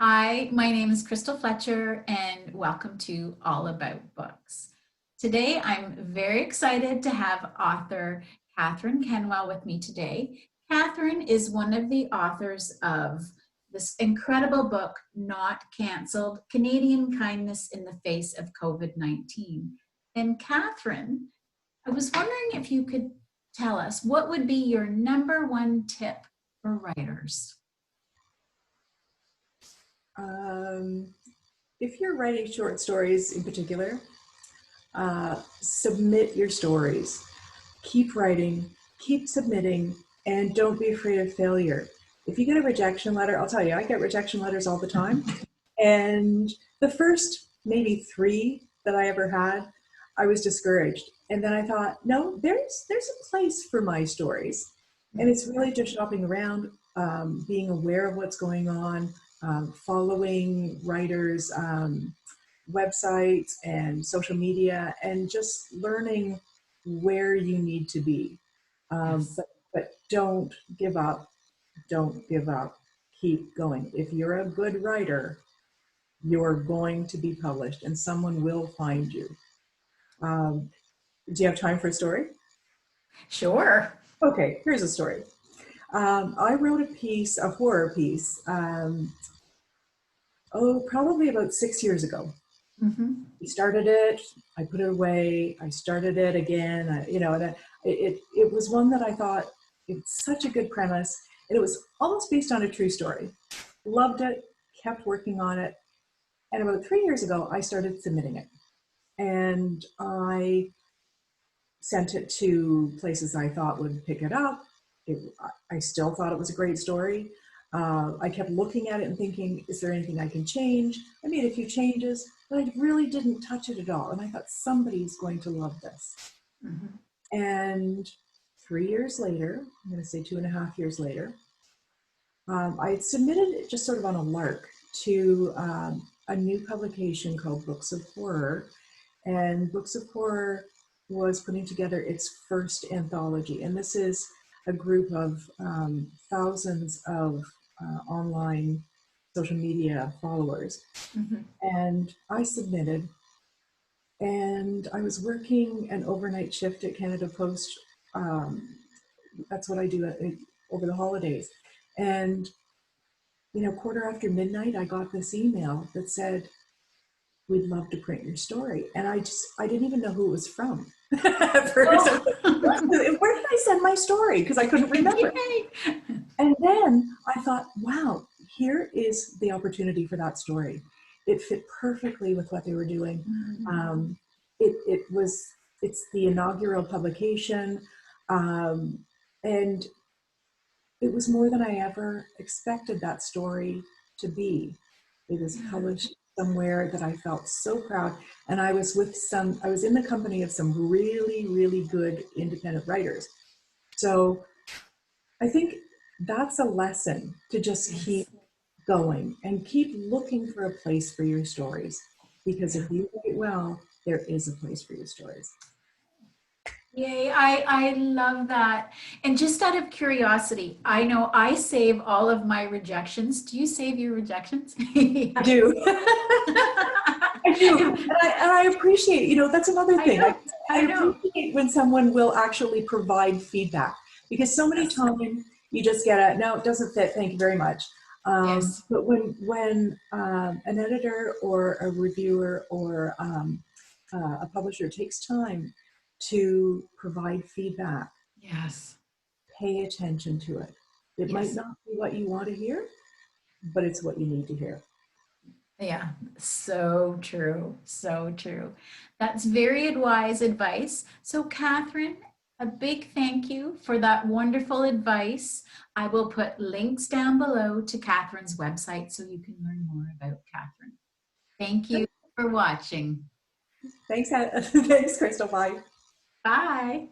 Hi, my name is Crystal Fletcher and welcome to All About Books. Today, I'm very excited to have author Catherine Kenwell with me today. Catherine is one of the authors of this incredible book, Not Cancelled, Canadian Kindness in the Face of COVID-19. And Catherine, I was wondering if you could tell us what would be your number one tip for writers? If you're writing short stories in particular, submit your stories. Keep writing, keep submitting, and don't be afraid of failure. If you get a rejection letter, I'll tell you, I get rejection letters all the time. And the first maybe 3 that I ever had, I was discouraged. And then I thought, no, there's a place for my stories. And it's really just shopping around, being aware of what's going on, following writers' websites and social media, and just learning where you need to be. But don't give up. Don't give up. Keep going. If you're a good writer, you're going to be published and someone will find you. Do you have time for a story? Sure. Okay, here's a story. I wrote a horror piece, probably about 6 years ago. We started it, I put it away, I started it again, and it was one that I thought, it's such a good premise, and it was almost based on a true story. Loved it, kept working on it, and about 3 years ago, I started submitting it. And I sent it to places I thought would pick it up. I still thought it was a great story. I kept looking at it and thinking, is there anything I can change? I made a few changes, but I really didn't touch it at all. And I thought, somebody's going to love this. And 3 years later, I'm going to say 2.5 years later, I had submitted it just sort of on a lark to a new publication called Books of Horror. And Books of Horror was putting together its first anthology. And this is a group of thousands of online social media followers. And I submitted, and I was working an overnight shift at Canada Post. That's what I do over the holidays. And, midnight, I got this email that said, we'd love to print your story. And I didn't even know who it was from. At first, where did I send my story? Because I couldn't remember. And then I thought, wow, here is the opportunity for that story. It fit perfectly with what they were doing. It's the inaugural publication. And it was more than I ever expected that story to be. It was published somewhere that I felt so proud. And I was in the company of some really, really good independent writers. So I think that's a lesson, to just keep going and keep looking for a place for your stories. Because if you write well, there is a place for your stories. Yay, I love that. And just out of curiosity, I know I save all of my rejections. Do you save your rejections? I do. I do. And I appreciate, that's another thing. I appreciate when someone will actually provide feedback, because so many times you just get no, it doesn't fit, thank you very much. But when an editor or a reviewer or a publisher takes time to provide feedback, pay attention to it. It might not be what you want to hear, but it's what you need to hear. Yeah, so true, so true. That's very wise advice. So Catherine, a big thank you for that wonderful advice. I will put links down below to Catherine's website so you can learn more about Catherine. Thank you for watching. Thanks, Crystal. Bye. Bye.